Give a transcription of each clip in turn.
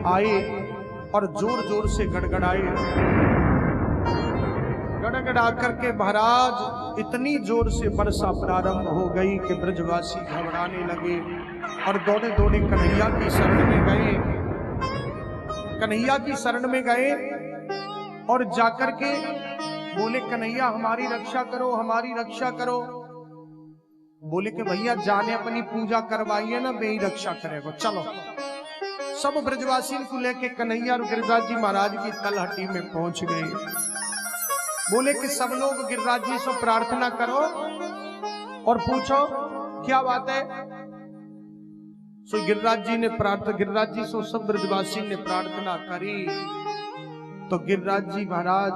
आए और जोर जोर से गड़गड़ाए। गड़गड़ा करके महाराज इतनी जोर से वर्षा प्रारंभ हो गई कि ब्रजवासी घबराने लगे और दौड़े दौड़े कन्हैया की शरण में गए। कन्हैया की शरण में गए और जाकर के बोले, कन्हैया हमारी रक्षा करो, हमारी रक्षा करो। बोले कि भैया जाने अपनी पूजा करवाइए ना, वे ही रक्षा करेगा, चलो। सब ब्रजवासी को लेके कन्हैया और गिरिराज जी महाराज की तलहटी में पहुंच गए। बोले कि सब लोग गिरिराज जी से प्रार्थना करो और पूछो क्या बात है। सो गिरिराज जी ने प्रार्थना, गिरिराज जी से सब ब्रजवासी ने प्रार्थना करी तो गिरिराज जी महाराज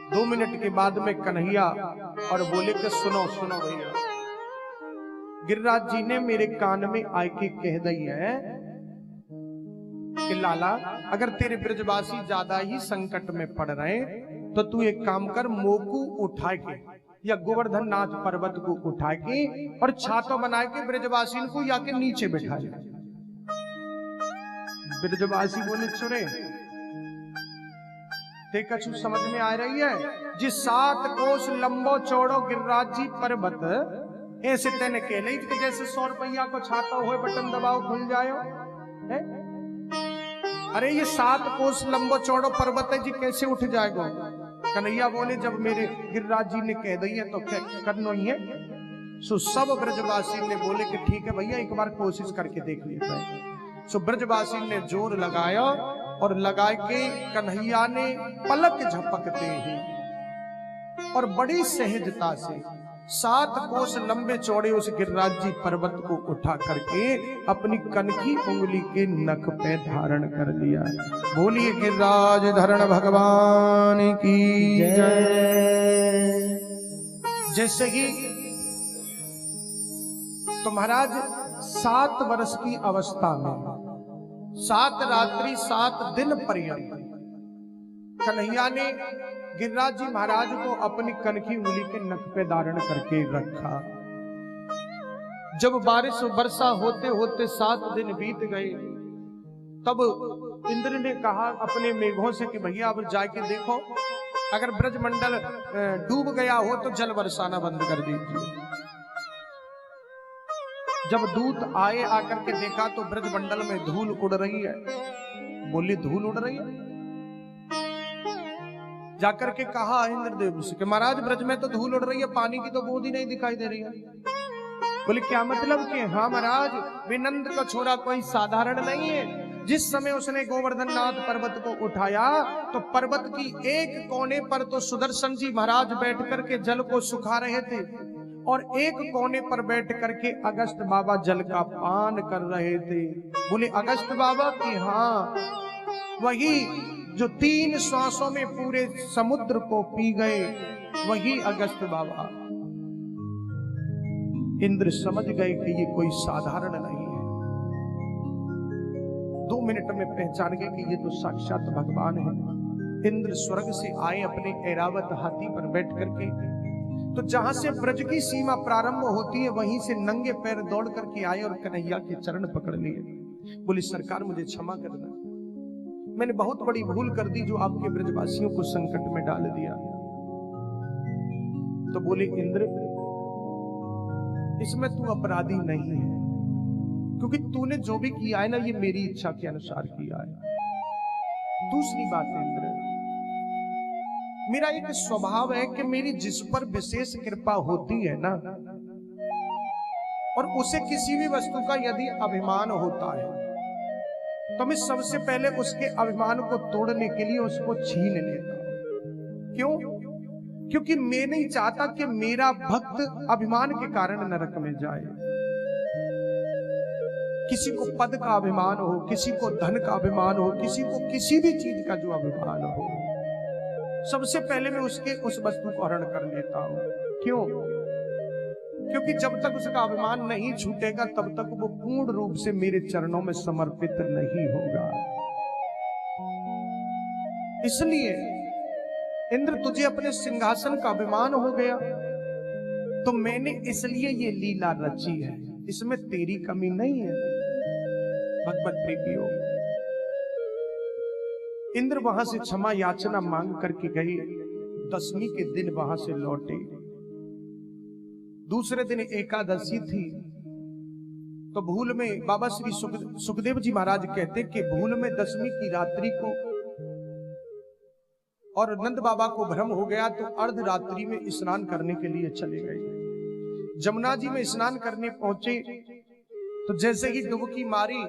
2 मिनट के बाद में कन्हैया और बोले कि सुनो सुनो भैया। गिरिराज जी ने मेरे कान में आके कह दी है कि लाला अगर तेरे ब्रजवासी ज्यादा ही संकट में पड़ रहे तो तू एक काम कर, मोकू उठा के या गोवर्धन नाथ पर्वत को उठा के और छाता बना के ब्रजवासी को या के नीचे बैठा ले। ब्रजवासी बोले चुरे कछु समझ में आ रही है, जिस 7 कोस लंबो चौड़ो गिरिराज जी पर्वत ऐसे तेने कहले कि जैसे 100 रुपया को छाता हो बटन दबाओ खुल जायो है? अरे ये 7 कोस लंबो चौड़ो पर्वत है जी, कैसे उठ जाएगा। कन्हैया बोले जब मेरे गिरिराज जी ने कह दी है तो करना ही है। सो सब ब्रजवासी ने बोले कि ठीक है भैया एक बार कोशिश करके देख लेते हैं। सो ब्रजवासी ने जोर लगाया और लगा के कन्हैया ने पलक झपकते ही और बड़ी सहजता से 7 कोस लंबे चौड़े उस गिरिराज जी पर्वत को उठा करके अपनी कनखी उंगली के नख पे धारण कर लिया। बोलिए गिरिराज धरण भगवान की जय। जैसे ही तो महाराज 7 वर्ष की अवस्था में 7 रात्रि 7 दिन पर्यंत कन्हैया ने गिरिराज जी महाराज को अपनी कनखी उंगली के नख पे धारण करके रखा। जब बारिश वर्षा होते होते 7 दिन बीत गए तब इंद्र ने कहा अपने मेघों से कि भैया अब जाके देखो अगर ब्रजमंडल डूब गया हो तो जल बरसाना बंद कर दीजिए। जब दूत आए आकर के देखा तो ब्रजमंडल में धूल उड़ रही है। बोली धूल उड़ रही है। जाकर के कहा इंद्रदेव से कि महाराज ब्रज में तो धूल उड़ रही है, पानी की तो बूंद ही नहीं दिखाई दे रही है। बोले क्या मतलब कि हाँ महाराज विनंद का छोरा कोई साधारण नहीं है। जिस समय उसने गोवर्धन नाथ पर्वत को उठाया तो पर्वत की एक कोने पर तो सुदर्शन जी महाराज बैठ करके जल को सुखा रहे थे और एक कोने पर बैठ करके अगस्त बाबा जल का पान कर रहे थे। बोले अगस्त बाबा की हाँ वही जो 3 श्वासों में पूरे समुद्र को पी गए वही अगस्त बाबा। इंद्र समझ गए कि ये कोई साधारण नहीं है। 2 मिनट में पहचान गए कि ये तो साक्षात भगवान है। इंद्र स्वर्ग से आए अपने ऐरावत हाथी पर बैठ करके तो जहां से ब्रज की सीमा प्रारंभ होती है वहीं से नंगे पैर दौड़ करके आए और कन्हैया के चरण पकड़ लिए। बोली सरकार मुझे क्षमा करना, मैंने बहुत बड़ी भूल कर दी जो आपके ब्रजवासियों को संकट में डाल दिया। तो बोले इंद्र इसमें तू अपराधी नहीं है क्योंकि तूने जो भी किया है ना ये मेरी इच्छा के अनुसार किया है। दूसरी बात इंद्र मेरा एक स्वभाव है कि मेरी जिस पर विशेष कृपा होती है ना और उसे किसी भी वस्तु का यदि अभिमान होता है तो मैं सबसे पहले उसके अभिमान को तोड़ने के लिए उसको छीन लेता हूं। क्यों? क्योंकि मैं नहीं चाहता कि मेरा भक्त अभिमान के कारण नरक में जाए। किसी को पद का अभिमान हो, किसी को धन का अभिमान हो, किसी को किसी भी चीज का जो अभिमान हो, सबसे पहले मैं उसके उस वस्तु को हरण कर लेता हूं। क्यों? क्योंकि जब तक उसका अभिमान नहीं छूटेगा तब तक वो पूर्ण रूप से मेरे चरणों में समर्पित नहीं होगा। इसलिए इंद्र तुझे अपने सिंहासन का अभिमान हो गया तो मैंने इसलिए ये लीला रची है, इसमें तेरी कमी नहीं है। भगवत प्रेमियों, इंद्र वहां से क्षमा याचना मांग करके गए। दशमी के दिन वहां से लौटे। दूसरे दिन एकादशी थी, तो भूल में बाबा श्री सुखदेव जी महाराज कहते कि भूल में दशमी की रात्रि को और नंद बाबा को भ्रम हो गया, तो अर्धरात्रि में स्नान करने के लिए चले गए। जमुना जी में स्नान करने पहुंचे तो जैसे ही डुबकी मारी,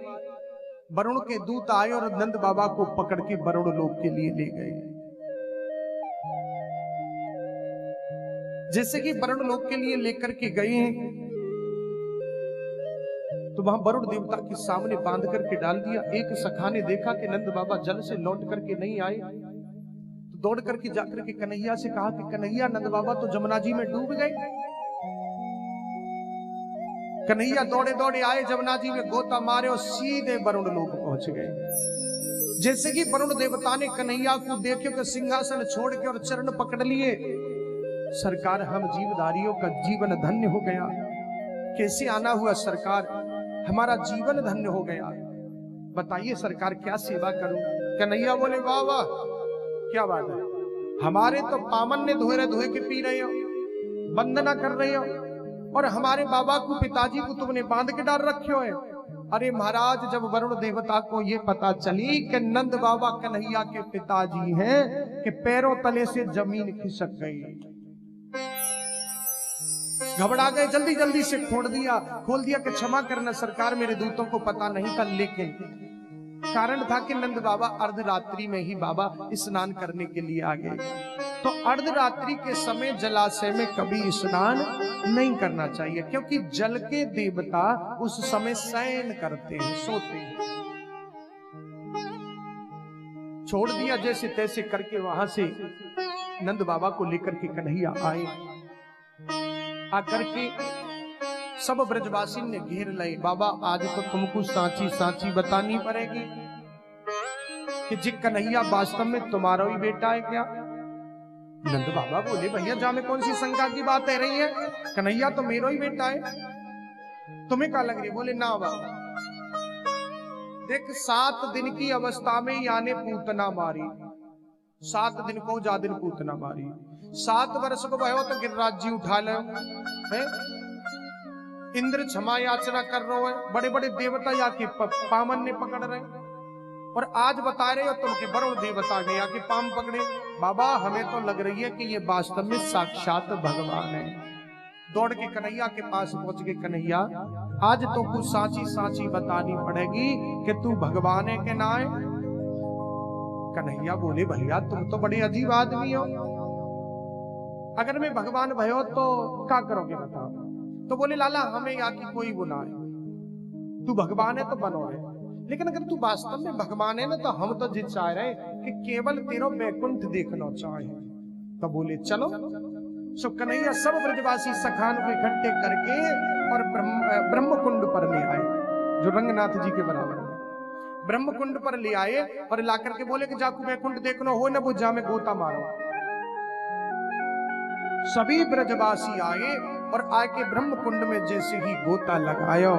वरुण के दूत आए और नंद बाबा को पकड़ के वरुण लोक के लिए ले गए। जैसे कि वरुण लोक के लिए लेकर के गए तो वहां वरुण देवता के सामने बांध करके डाल दिया। एक सखा ने देखा कि नंद बाबा जल से लौट करके नहीं आए, तो दौड़ करके जाकर के कन्हैया से कहा कि कन्हैया, नंद बाबा तो जमुना जी में डूब गए। कन्हैया दौड़े दौड़े आए, जमुना जी में गोता मारे और सीधे वरुण लोक पहुंच गए। जैसे कि वरुण देवता ने कन्हैया को देखे तो सिंहासन छोड़ के और चरण पकड़ लिए। सरकार, हम जीवधारियों का जीवन धन्य हो गया। कैसे आना हुआ सरकार, हमारा जीवन धन्य हो गया। बताइए सरकार, क्या सेवा करूं? कन्हैया बोले, वाह वाह, क्या बात है, हमारे तो पामन ने धोए धोए के पी रहे हो, वंदना कर रहे हो, और हमारे बाबा को, पिताजी को तुमने बांध के डाल रखे हो। अरे महाराज, जब वरुण देवता को ये पता चली कि नंद बाबा कन्हैया के पिताजी हैं, कि पैरों तले से जमीन खिसक गई, घबरा गए। जल्दी जल्दी से खोल दिया कि क्षमा करना सरकार, मेरे दूतों को पता नहीं था। लेकिन कारण था कि नंद बाबा अर्धरात्रि में ही बाबा स्नान करने के लिए आ गए। तो अर्धरात्रि के समय जलाशय में कभी स्नान नहीं करना चाहिए, क्योंकि जल के देवता उस समय शयन करते हैं, सोते हैं। छोड़ दिया जैसे तैसे करके। वहां से नंद बाबा को लेकर के कन्हैया आए। आकर के सब ब्रजवासी ने घेर लिए। बाबा, आज तो तुमको सांची सांची बतानी पड़ेगी कि जी कन्हैया वास्तव में तुम्हारा ही बेटा है क्या? नंद बाबा बोले, भैया जा में कौन सी शंका की बात है रही है, कन्हैया तो मेरा ही बेटा है, तुम्हें क्या लग रही है? बोले, ना बाबा, देख 7 दिन की अवस्था में याने पूतना मारी, 7 दिन को जा दिन पूतना मारी, 7 वर्ष को भयो तो गिरिराज जी उठा ले। इंद्र क्षमा याचना कर रहे हो, बड़े बड़े देवता या के पामन ने पकड़ रहे, और आज बता रहे हो तुम कि वरुण देवता ने या के पाम पकड़े। बाबा, हमें तो लग रही है कि ये वास्तव में साक्षात भगवान है। दौड़ के कन्हैया के पास पहुंच गए। कन्हैया, आज तो कुछ सांची सांची बतानी पड़ेगी कि तू भगवान है कि ना है। कन्हैया बोले, भैया तुम तो बड़े अजीब आदमी हो, अगर मैं भगवान भयो तो क्या करोगे बताओ? तो बोले, लाला हमें यहाँ की कोई गुनाह है, तू भगवान है तो बनो है, लेकिन अगर तू वास्तव में भगवान है ना, तो हम तो जिद चाह रहे कि केवल तेरा वैकुंठ देखना चाहे। तो बोले, चलो। सो कन्हैया सब ब्रजवासी सखान को इकट्ठे करके और ब्रह्मकुंड पर ले आए, जो रंगनाथ जी के बराबर है। ब्रह्मकुंड पर ले आए और ला करके बोले कि जाकू वैकुंठ देखना हो ना, बुझा में गोता मारो। सभी ब्रजवासी आए और आके ब्रह्मकुंड में जैसे ही गोता लगाया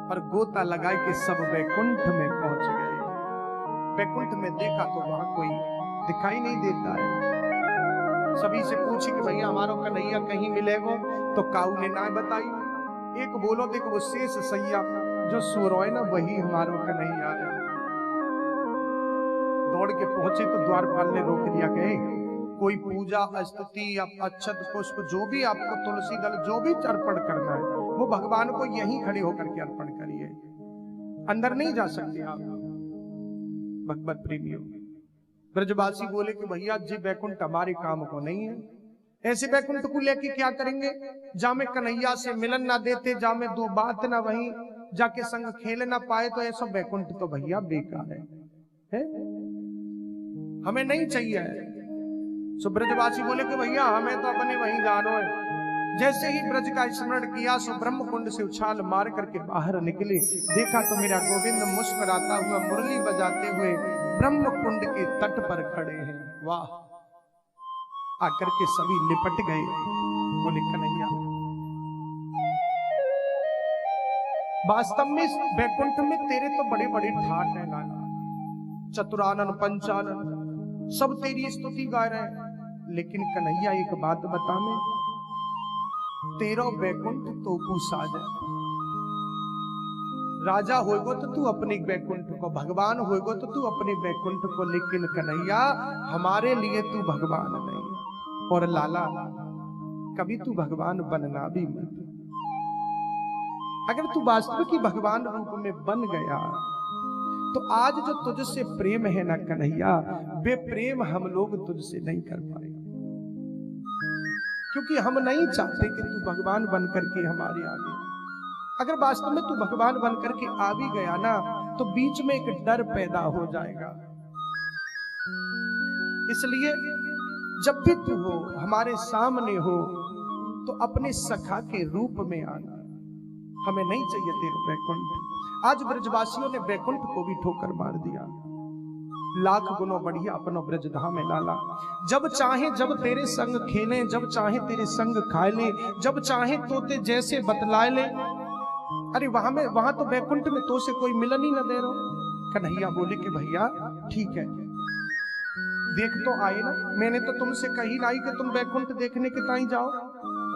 और गोता लगाए के सब वैकुंठ में पहुंच गए। वैकुंठ में देखा तो वहां कोई दिखाई नहीं देता है। सभी से पूछी कि भैया हमारो कन्हैया कहीं मिलेगो? तो काऊ ने ना बताई। एक बोलो, देखो वो शेष सैया जो सो रहा है ना, वही हमारो कन्हैया है। दौड़ के पहुंचे तो द्वारपाल ने रोक दिया, कहे कोई पूजा स्तुति या अक्षत पुष्प जो भी आपको, तुलसी दल जो भी अर्पण करना है, वो भगवान को यहीं खड़े होकर के अर्पण करिए, अंदर नहीं जा सकते आप। भगवत प्रेमियों, ब्रजवासी बोले कि भैया जी वैकुंठ हमारे काम को नहीं है, ऐसे वैकुंठ को लेके क्या करेंगे? जा में कन्हैया से मिलन ना देते, जा में 2 बात ना वहीं जाके संग खेल ना पाए, तो ऐसा वैकुंठ तो भैया बेकार है? हमें नहीं चाहिए। सो ब्रजवासी बोले कि भैया हमें तो अपने वहीं जानो है। जैसे ही ब्रज का स्मरण किया, सो ब्रह्मकुंड से उछाल मार करके बाहर निकले। देखा तो मेरा गोविंद मुस्कुराता हुआ मुरली बजाते हुए ब्रह्मकुंड के तट पर खड़े हैं। वाह! आकर के सभी लिपट गए। बोले, कन्हैया वास्तव में इस वैकुंठ में तेरे तो बड़े बड़े ठाट हैं लाला, चतुरानन पंचानन सब तेरी स्तुति गा रहे हैं, लेकिन कन्हैया एक बात बता मैं, तेरा वैकुंठ तो साज है। राजा होएगो तो तू अपने वैकुंठ को, भगवान होएगो तो तू अपने वैकुंठ को, लेकिन कन्हैया हमारे लिए तू भगवान नहीं है। और लाला कभी तू भगवान बनना भी मत। अगर तू वास्तविक ही भगवान रूप में बन गया तो आज जो तुझसे प्रेम है ना कन्हैया, वे प्रेम हम लोग तुझसे नहीं कर पाएंगे, क्योंकि हम नहीं चाहते कि तू भगवान बन करके हमारे आगे। अगर वास्तव में तू भगवान बन करके आ भी गया ना तो बीच में एक डर पैदा हो जाएगा। इसलिए जब भी तू हो हमारे सामने हो तो अपने सखा के रूप में आना। हमें नहीं चाहिए तेरे वैकुंठ। आज ब्रजवासियों ने वैकुंठ को भी ठोकर मार दिया। लाख गुणों बढ़िया अपनो ब्रज धाम है लाला। जब चाहे जब तेरे संग खेले, जब चाहे तेरे संग खाए ले, जब चाहे तोते जैसे बतलाए ले। अरे वहां तो वैकुंठ में तो से कोई मिलन ही न दे रहा। कन्हैया बोले कि भैया ठीक है, देख तो आए ना, मैंने तो तुमसे कही नहीं कि तुम वैकुंठ देखने के ताई जाओ।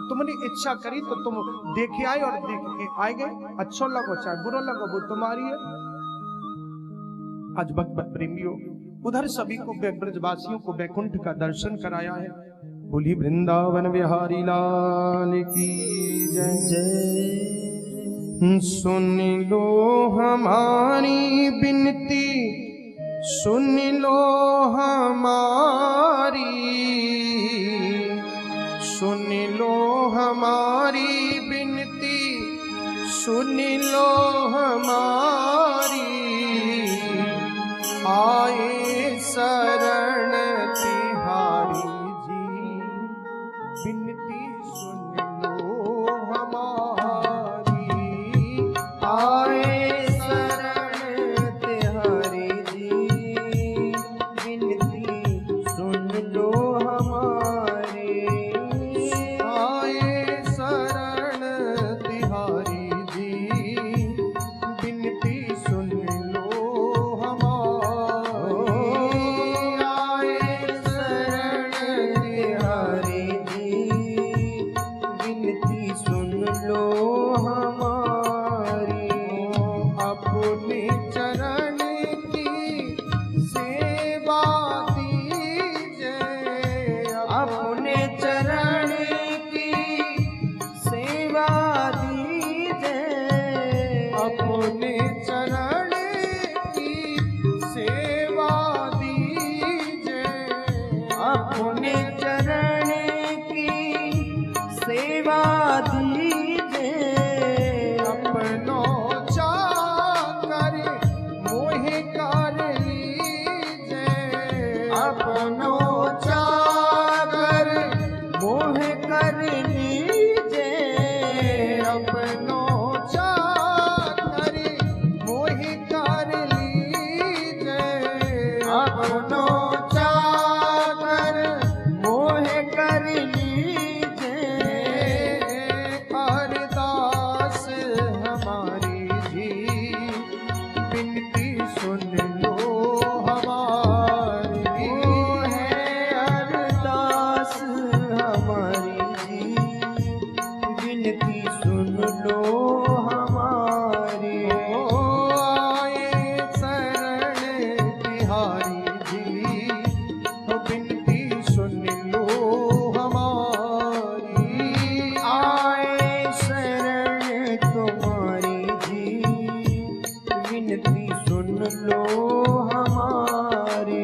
तुमने इच्छा करी तो तुम देखे आए और देख के आए गए। अच्छा लगो चाहे बुरा लगो वो तुम्हारी है। आज भक्त प्रेमियों उधर सभी को ब्रजवासियों को वैकुंठ का दर्शन कराया है। बोली वृंदावन बिहारी लाल की जय जय। सुन लो हमारी बिनती, सुन लो हमारी, सुन लो हमारी बिनती, सुन लो हमारी। आए शरण तिहारी जी, बिनती सुन लो हमारी। आए शरण तिहारी जी, बिनती सुन लो हमारी। आए शरण तिहारी जी, बिनती सुन लो हमारी। आए शरण तिहारी जी, बिनती सुन लो हमारी। अपने चरण की सेवा दीजिए, अपने चरण की सेवा दीजिए। अपने चरण की सेवा दीजिए। अपने चरण की सेवा दीजिए। अपनो चाकर मोहे कर लीजिए। अपनो चाकर मोहे कर लीजिए। अपनो चाकर मोहे कर लीजिए। अपनो चाकर मोहे कर लीजिए। अरदास हमारी जी, बिनती सुन लो हमारी। है अरदास हमारी जी, बिनती सुन लो हमारी। आए शरण तिहारी जी, बिनती सुन लो हमारी। आए शरण तुम्हारी जी, बिनती सुन लो हमारी।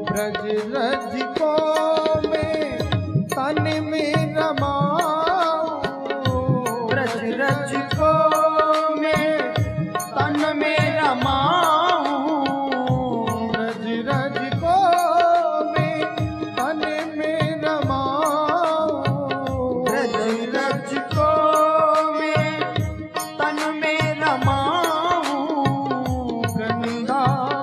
ब्रज रज को में तन में रमाऊं। ब्रज रज को में तन में रमाऊं। ब्रज रज को में तन में रमाऊं। ब्रज रज को में तन में रमाऊं। वृंदावन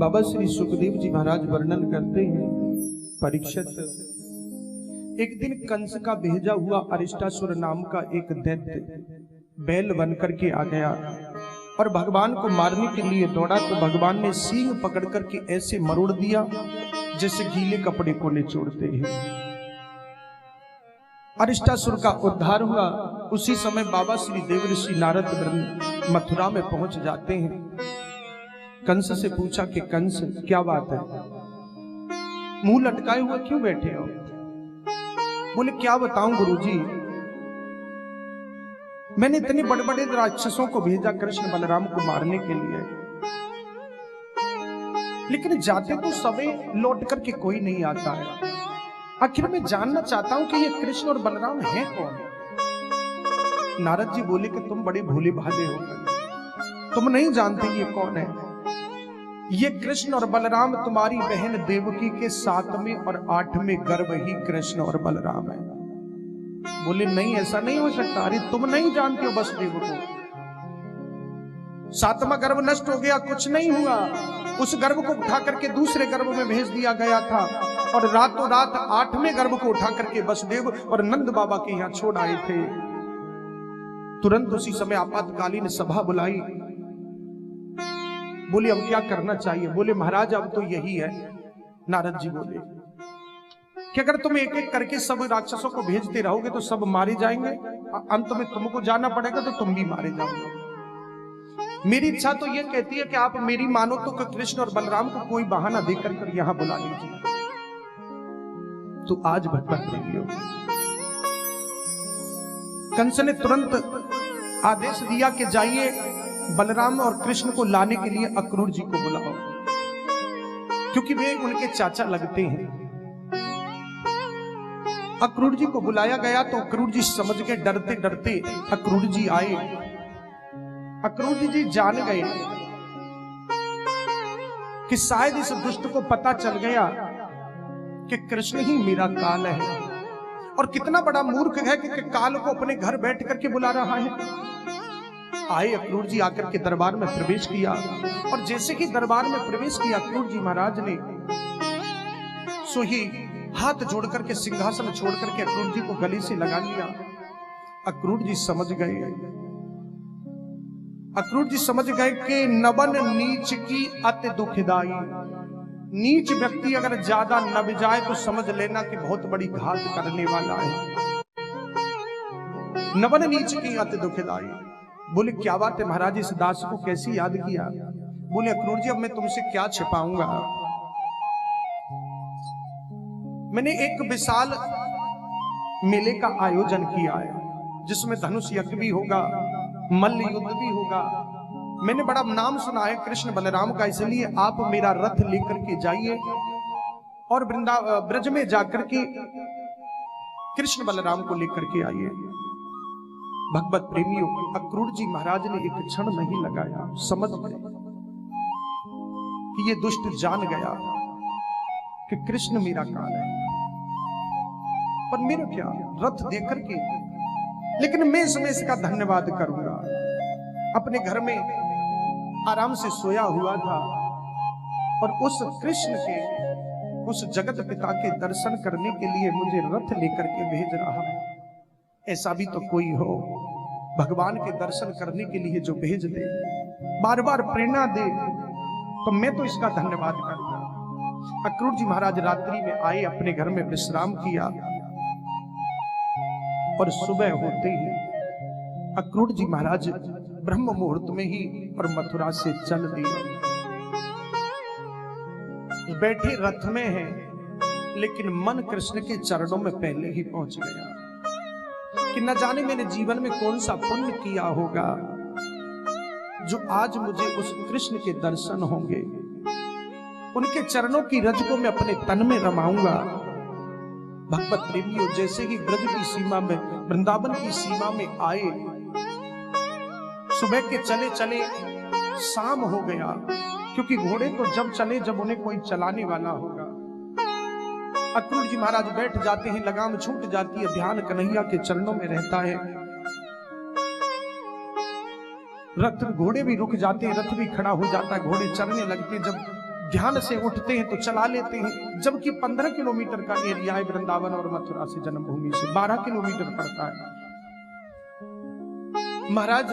बाबा श्री सुखदेव जी महाराज वर्णन करते हैं, परीक्षित, एक दिन कंस का भेजा हुआ अरिष्टासुर नाम का एक दैत्य बैल बनकर के आ गया और भगवान को मारने के लिए दौड़ा, तो भगवान ने सींग पकड़ करके ऐसे मरोड़ दिया जैसे गीले कपड़े को निचोड़ते हैं। अरिष्टासुर का उद्धार हुआ। उसी समय बाबा श्री देवर्षि नारद मथुरा में पहुंच जाते हैं। कंस से पूछा कि कंस क्या बात है, मुंह लटकाए हुए क्यों बैठे हो? बोले क्या बताऊं गुरुजी, मैंने इतने बड़े बड़े राक्षसों को भेजा कृष्ण बलराम को मारने के लिए, लेकिन जाते तो सभी लौट करके कोई नहीं आता है। आखिर मैं जानना चाहता हूं कि ये कृष्ण और बलराम हैं कौन? नारद जी बोले कि तुम बड़े भोले भाले हो, तुम नहीं जानते ये कौन है। ये कृष्ण और बलराम तुम्हारी बहन देवकी के 7वें और 8वें गर्भ ही कृष्ण और बलराम है। बोले नहीं, ऐसा नहीं हो सकता। अरे तुम नहीं जानते हो वसुदेव को, 7वां गर्भ नष्ट हो गया, कुछ नहीं हुआ। उस गर्भ को उठा करके दूसरे गर्भ में भेज दिया गया था और रातों रात 8वें गर्भ को उठा करके वसुदेव और नंद बाबा के यहां छोड़ आए थे। तुरंत उसी समय आपातकालीन सभा बुलाई। बोले अब क्या करना चाहिए? बोले महाराज अब तो यही है। नारद जी बोले कि अगर तुम एक एक करके सब राक्षसों को भेजते रहोगे तो सब मारे जाएंगे, अंत में तुमको जाना पड़ेगा तो तुम भी मारे जाओगे। मेरी इच्छा तो यह कहती है कि आप मेरी मानो तो कृष्ण और बलराम को कोई बहाना देकर कर यहां बुला लीजिए। तो आज भटक रही हो। कंस ने तुरंत आदेश दिया कि जाइए बलराम और कृष्ण को लाने के लिए अक्रूर जी को बुलाओ, क्योंकि वे उनके चाचा लगते हैं। अक्रूर जी को बुलाया गया तो अक्रूर जी समझ गए, डरते डरते अक्रूर जी आए। अक्रूर जी जान गए कि शायद इस दुष्ट को पता चल गया कि कृष्ण ही मेरा काल है, और कितना बड़ा मूर्ख है कि काल को अपने घर बैठ करके बुला रहा है। आए अक्रूर जी, आकर के दरबार में प्रवेश किया, और जैसे ही दरबार में प्रवेश किया अक्रूर जी महाराज ने सो ही हाथ जोड़ करके सिंहासन छोड़ करके अक्रूर जी को गले से लगा लिया। अक्रूर जी समझ गए, अक्रूर जी समझ गए कि नबन नीच की अति दुखदाई। नीच व्यक्ति अगर ज्यादा नब जाए तो समझ लेना कि बहुत बड़ी घात करने वाला है। नबन नीच की अति दुखदाई। बोले क्या बात है महाराज, इस दास को कैसे याद किया? बोले अक्रूर जी अब मैं तुमसे क्या छिपाऊंगा, मैंने एक विशाल मेले का आयोजन किया है जिसमें धनुष यज्ञ भी होगा, मल्ल युद्ध भी होगा। मैंने बड़ा नाम सुना है कृष्ण बलराम का, इसलिए आप मेरा रथ लेकर के जाइए और ब्रज में जाकर के कृष्ण बलराम को लेकर के आइए। भगवत प्रेमियों, अक्रूर जी महाराज ने एक क्षण नहीं लगाया, समझ गए कि ये दुष्ट जान गया कि कृष्ण मेरा काल है, पर मेरा क्या रथ देकर के, लेकिन मैं इसमें इसका धन्यवाद करूंगा। अपने घर में आराम से सोया हुआ था और उस कृष्ण के, उस जगत पिता के दर्शन करने के लिए मुझे रथ लेकर के भेज रहा है। ऐसा भी तो कोई हो भगवान के दर्शन करने के लिए जो भेज दे, बार बार प्रेरणा दे, तो मैं तो इसका धन्यवाद करूंगा। अक्रूर जी महाराज रात्रि में आए, अपने घर में विश्राम किया और सुबह होते ही अक्रूर जी महाराज ब्रह्म मुहूर्त में ही और मथुरा से चल दिए। बैठे रथ में हैं, लेकिन मन कृष्ण के चरणों में पहले ही पहुंच गया कि न जाने मैंने जीवन में कौन सा पुण्य किया होगा जो आज मुझे उस कृष्ण के दर्शन होंगे। उनके चरणों की रज को मैं अपने तन में रमाऊंगा। भगवत प्रेमियों, जैसे ही ब्रज की सीमा में, वृंदावन की सीमा में आए, सुबह के चले चले शाम हो गया, क्योंकि घोड़े तो जब चले जब उन्हें कोई चलाने वाला होगा। अक्रूर जी महाराज बैठ जाते हैं, लगाम छूट जाती है, ध्यान कन्हैया के चरणों में रहता है। रथ, घोड़े भी रुक जाते हैं, रथ भी खड़ा हो जाता है, घोड़े चलने लगते। जब ध्यान से उठते हैं तो चला लेते हैं, जबकि 15 किलोमीटर का एरिया है वृंदावन और मथुरा से, जन्मभूमि से 12 किलोमीटर पड़ता है। महाराज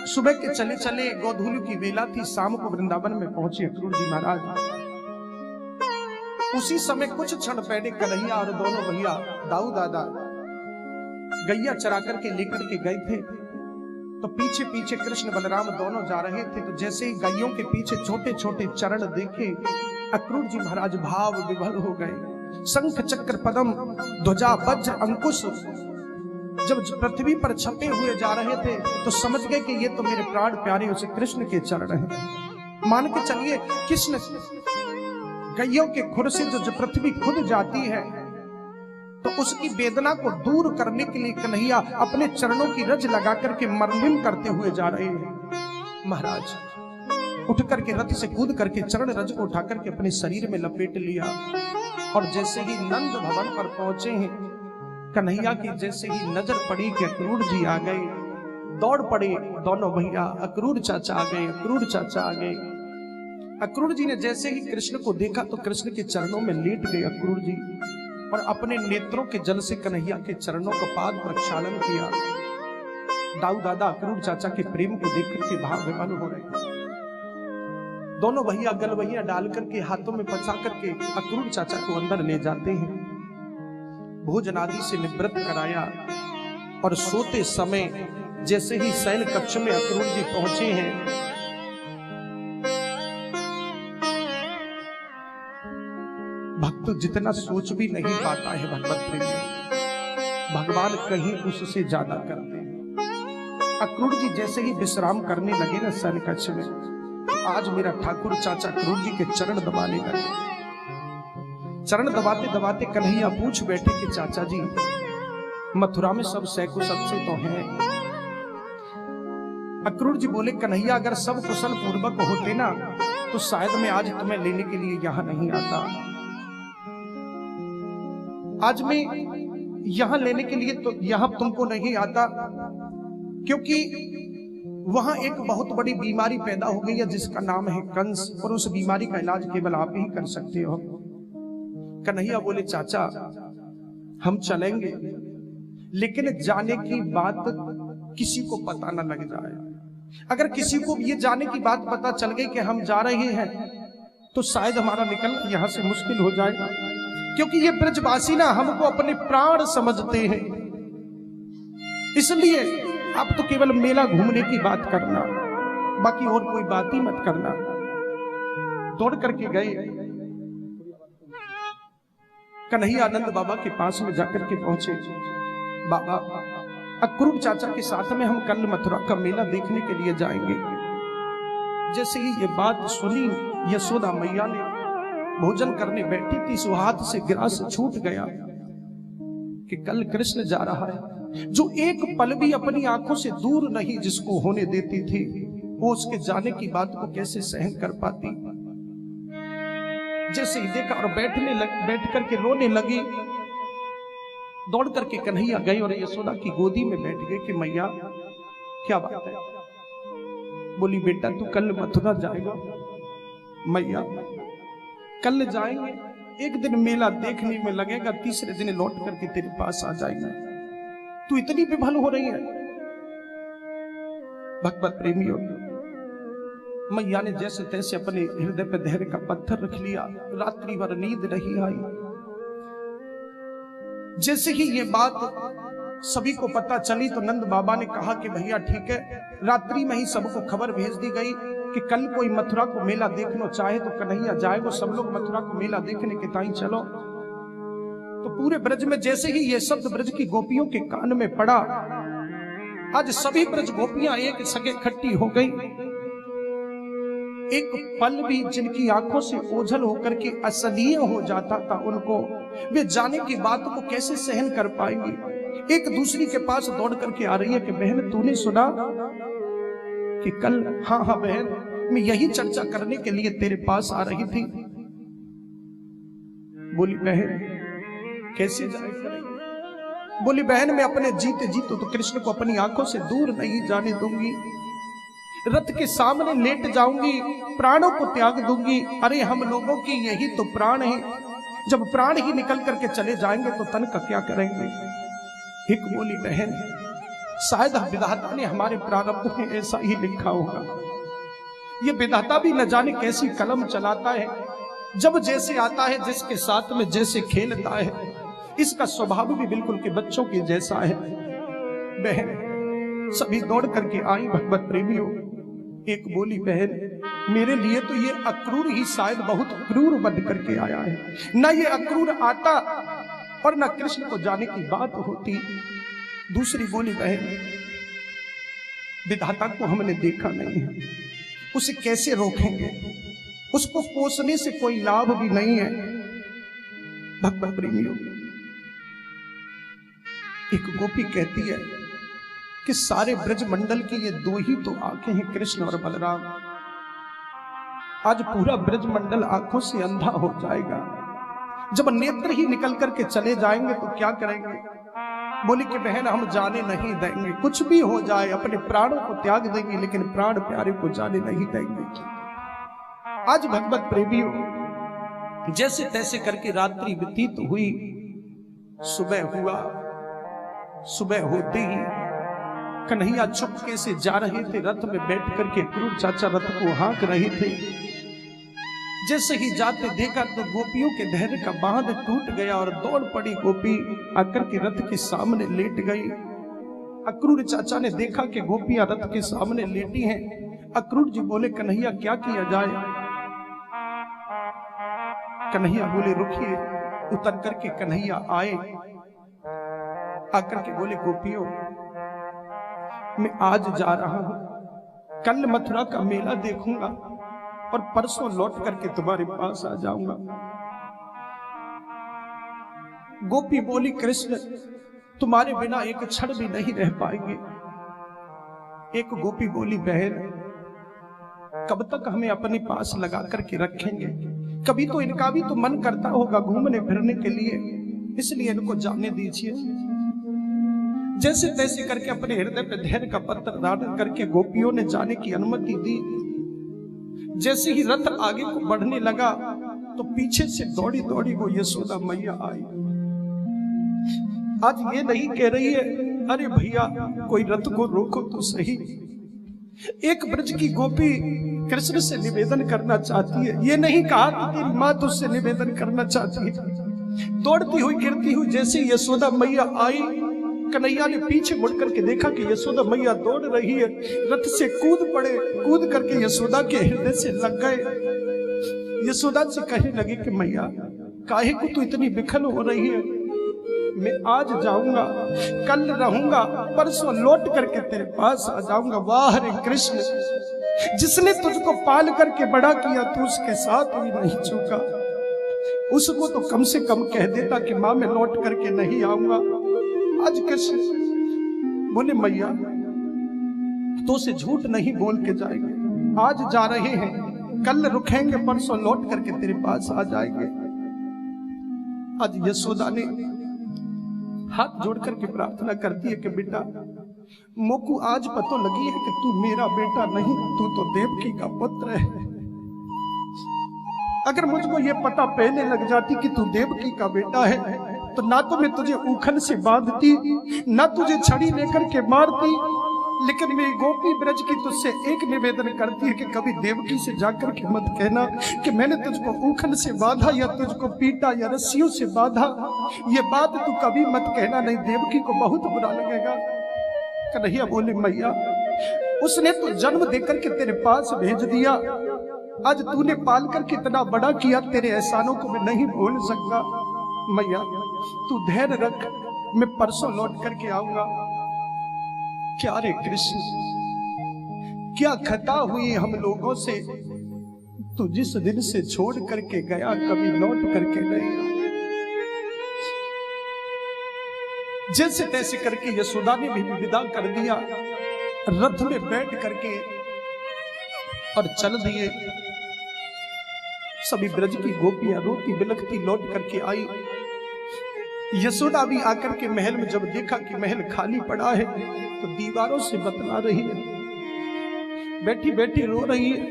सुबह के चले चले गोधूली की वेला थी, शाम को वृंदावन में पहुंचे अक्रूर जी महाराज। उसी समय कुछ क्षण पहले कन्हैया और दोनों भैया दाऊ दादा गैया चरा करके लेकर के गए थे, तो पीछे पीछे कृष्ण बलराम दोनों जा रहे थे। तो जैसे ही गायों के पीछे छोटे छोटे चरण देखे, अक्रूर जी महाराज भाव विभल हो गए। शंख चक्र पदम ध्वजा वज्र अंकुश जब पृथ्वी पर छपे हुए जा रहे थे, तो समझ गए कि ये तो मेरे प्राण प्यारे उसे कृष्ण के चरण हैं। मान के चलिए, कृष्ण गायों के खुर से जो पृथ्वी खुद जाती है, तो उसकी वेदना को दूर करने के लिए कन्हैया अपने चरणों की रज लगा करके मरलिम करते हुए जा रहे हैं। महाराज उठ करके रथ से कूद करके चरण रज को उठा करके अपने शरीर में लपेट लिया, और जैसे ही नंद भवन पर पहुंचे हैं, कन्हैया की जैसे ही नजर पड़ी कि अक्रूर जी आ गए, दौड़ पड़े दोनों भैया। अक्रूर चाचा आ गए, अक्रूर चाचा आ गए। अक्रूर जी ने जैसे ही कृष्ण को देखा तो कृष्ण के चरणों में लेट गए अक्रूर जी, और अपने नेत्रों के जल से कन्हैया के चरणों का पाद प्रक्षालन किया। दाऊ दादा अक्रूर चाचा के प्रेम को देख करके भाव विभल हो रहे। दोनों भैया गलवैया डाल करके हाथों में फंसा करके अक्रूर चाचा को अंदर ले जाते हैं। भोजन आदि से निवृत्त कराया, और सोते समय जैसे ही शयन कक्ष में अक्रूर जी पहुंचे हैं, भक्त जितना सोच भी नहीं पाता है भगवत प्रेम, भगवान कहीं उससे ज्यादा करते हैं। अक्रूर जी जैसे ही विश्राम करने लगे ना शयन कक्ष में, आज मेरा ठाकुर चाचा अक्रूर जी के चरण दबाने लगे। चरण दबाते दबाते कन्हैया पूछ बैठे कि चाचा जी, मथुरा में सब सकुशल से तो हैं? अक्रूर जी बोले, कन्हैया अगर सब कुशल पूर्वक होते ना, तो शायद मैं आज तुम्हें लेने के लिए यहां नहीं आता। आज मैं यहां लेने के लिए तो यहां तुमको नहीं आता, क्योंकि वहां एक बहुत बड़ी बीमारी पैदा हो गई है जिसका नाम है कंस, और उस बीमारी का इलाज केवल आप ही कर सकते हो। कन्हैया बोले, चाचा हम चलेंगे, लेकिन जाने की बात किसी को पता न लग जाए। अगर किसी को ये जाने की बात पता चल गई कि हम जा रहे हैं, तो शायद हमारा निकलना यहां से मुश्किल हो जाएगा, क्योंकि ये ब्रजवासी ना हमको अपने प्राण समझते हैं। इसलिए आप तो केवल मेला घूमने की बात करना, बाकी और कोई बात ही मत करना। दौड़ करके गए, कन्हैया आनंद बाबा के पास में जाकर के पहुंचे। बाबा, अक्रूर चाचा के साथ में हम कल मथुरा का मेला देखने के लिए जाएंगे। जैसे ही ये बात सुनी, यशोदा मैया ने भोजन करने बैठी थी, सो हाथ से गिलास छूट गया कि कल कृष्ण जा रहा है। जो एक पल भी अपनी आंखों से दूर नहीं जिसको होने देती थी, वो उसके जाने की बात को कैसे सहन कर पाती। जैसे ही देखा और बैठ करके रोने लगी। दौड़ करके कन्हैया गए और यशोदा की गोदी में बैठ गए कि मैया क्या बात है। बोली, बेटा तू कल मथुरा जाएगा? मैया कल जाएंगे, एक दिन मेला देखने में लगेगा, तीसरे दिन लौट करके तेरे पास आ जाएगा। तू इतनी विभल हो रही है। भगवत प्रेमियों, मैया ने जैसे तैसे अपने हृदय पर धैर्य का पत्थर रख लिया। रात्रि भर नींद नहीं आई। जैसे ही ये बात सभी को पता चली, तो नंद बाबा ने कहा कि भैया ठीक है, रात्रि में ही सबको खबर भेज दी गई कि कल कोई मथुरा को मेला देखना चाहे तो कन्हैया जाए, वो सब लोग मथुरा को मेला देखने के ताई चलो। तो पूरे ब्रज में जैसे ही ये शब्द ब्रज की गोपियों के कान में पड़ा, आज सभी ब्रज गोपियां एक सगे इकट्ठी हो गई। एक पल भी जिनकी आंखों से ओझल होकर के असहनीय हो जाता था उनको, वे जाने की बात को कैसे सहन कर पाएंगे। एक दूसरी के पास दौड़ करके आ रही है कि बहन तूने सुना कि कल? हाँ हाँ बहन, मैं यही चर्चा करने के लिए तेरे पास आ रही थी। बोली, बहन कैसे जाए करेंगे? बोली, बहन मैं अपने जीते जीते तो कृष्ण को अपनी आंखों से दूर नहीं जाने दूंगी। रथ के सामने लेट जाऊंगी, प्राणों को त्याग दूंगी। अरे हम लोगों की यही तो प्राण है, जब प्राण ही निकल करके चले जाएंगे तो तन का क्या करेंगे। एक बोली बहन, शायद विधाता ने हमारे प्रारब्ध में ऐसा ही लिखा होगा। ये विधाता भी न जाने कैसी कलम चलाता है, जब जैसे आता है जिसके साथ में जैसे खेलता है, इसका स्वभाव भी बिल्कुल के बच्चों के जैसा है। बहन सभी दौड़ करके आई भगवत प्रेमियों। एक बोली बहन, मेरे लिए तो ये अक्रूर ही शायद बहुत क्रूर बन करके आया है। ना ये अक्रूर आता और ना कृष्ण को जाने की बात होती। दूसरी बोली बहन, विधाता को हमने देखा नहीं है, उसे कैसे रोकेंगे, उसको पोसने से कोई लाभ भी नहीं है। भगवत प्रेमियों, एक गोपी कहती है कि सारे ब्रज मंडल की ये दो ही तो आंखें हैं, कृष्ण और बलराम। आज पूरा ब्रज मंडल आंखों से अंधा हो जाएगा। जब नेत्र ही निकल करके चले जाएंगे तो क्या करेंगे। बोली कि बहन हम जाने नहीं देंगे, कुछ भी हो जाए अपने प्राणों को त्याग देंगे, लेकिन प्राण प्यारे को जाने नहीं देंगे। आज भगवत प्रेमियों, जैसे तैसे करके रात्रि व्यतीत हुई, सुबह हुआ। सुबह होते ही कन्हैया चुपके से जा रहे थे, रथ में बैठ करके क्रूर चाचा रथ को हाँक रहे थे। जैसे ही जाते देखा तो गोपियों के धैर्य का बांध टूट गया और दौड़ पड़ी गोपी, आकर के रथ के सामने लेट गई। अक्रूर चाचा ने देखा कि गोपियां रथ के सामने लेटी हैं। अक्रूर जी बोले, कन्हैया क्या किया जाए। कन्हैया बोले, रुकिए। उतर करके कन्हैया आए, आकर के बोले, गोपियों मैं आज जा रहा हूं, कल मथुरा का मेला देखूंगा और परसों लौट करके तुम्हारे पास आ जाऊंगा। गोपी बोली, कृष्ण तुम्हारे बिना एक क्षण भी नहीं रह पाएंगे। एक गोपी बोली, बहन कब तक हमें अपने पास लगा करके रखेंगे, कभी तो इनका भी तो मन करता होगा घूमने फिरने के लिए, इसलिए इनको जाने दीजिए। जैसे तैसे करके अपने हृदय पे धैर्य का पत्र धारण करके गोपियों ने जाने की अनुमति दी। जैसे ही रथ आगे को बढ़ने लगा तो पीछे से दौड़ी दौड़ी वो यशोदा मैया आई। आज ये नहीं कह रही है, अरे भैया कोई रथ को रोको तो सही। एक ब्रज की गोपी कृष्ण से निवेदन करना चाहती है, ये नहीं कहा कि तेरी मां तुझसे निवेदन करना चाहती है। दौड़ती हुई गिरती हुई जैसे यशोदा मैया आई, कन्हैया ने पीछे मुड़ करके देखा कि यशोदा मैया दौड़ रही है। रथ से कूद पड़े, कूद करके यशोदा के हृदय से लग गए। यशोदा से कहने लगे कि मैया काहे को तू इतनी विखल हो रही है, मैं आज जाऊंगा, कल रहूंगा, परसों लौट करके तेरे पास आ जाऊंगा। वाह रे कृष्ण, जिसने तुझको पाल करके बड़ा किया तू उसके साथ भी नहीं चूका। उसको तो कम से कम कह देता कि मां मैं लौट करके नहीं आऊंगा। आज कृष्ण बोले, मैया तो से झूठ नहीं बोल के जाएंगे, आज जा रहे हैं, कल रुकेंगे, परसों लौट करके तेरे पास आ जाएंगे। आज यशोदा ने हाथ जोड़ करके प्रार्थना करती है कि बेटा मोकू आज पतो लगी है कि तू मेरा बेटा नहीं, तू तो देवकी का पुत्र है। अगर मुझको ये पता पहले लग जाती कि तू देवकी का बेटा है तो ना तो मैं तुझे उखल से बांधती, ना तुझे छड़ी लेकर के मारती। लेकिन मेरी गोपी ब्रज की तुझसे एक निवेदन करती है कि कभी देवकी से जाकर के मत कहना कि मैंने तुझको उखल से बांधा या तुझको पीटा या रस्सियों से बांधा। ये बात तू कभी मत कहना, नहीं देवकी को बहुत बुरा लगेगा। कन्हैया बोले, मैया उसने तो जन्म देकर के तेरे पास भेज दिया, आज तूने पाल कर कितना बड़ा किया, तेरे एहसानों को मैं नहीं भूल सकता। मैया तू धैर्य रख, मैं परसों लौट करके आऊंगा। क्या रे कृष्ण, क्या खता हुई हम लोगों से, तू जिस दिन से छोड़ करके गया कभी लौट करके नहीं आया। जैसे तैसे करके यशोदा ने भी विदा कर दिया, रथ में बैठ करके और चल दिए। सभी ब्रज की गोपियां रोती बिलखती लौट करके आई। यशोदा भी आकर के महल में जब देखा कि महल खाली पड़ा है तो दीवारों से बतला रही है। बैठी बैठी रो रही है,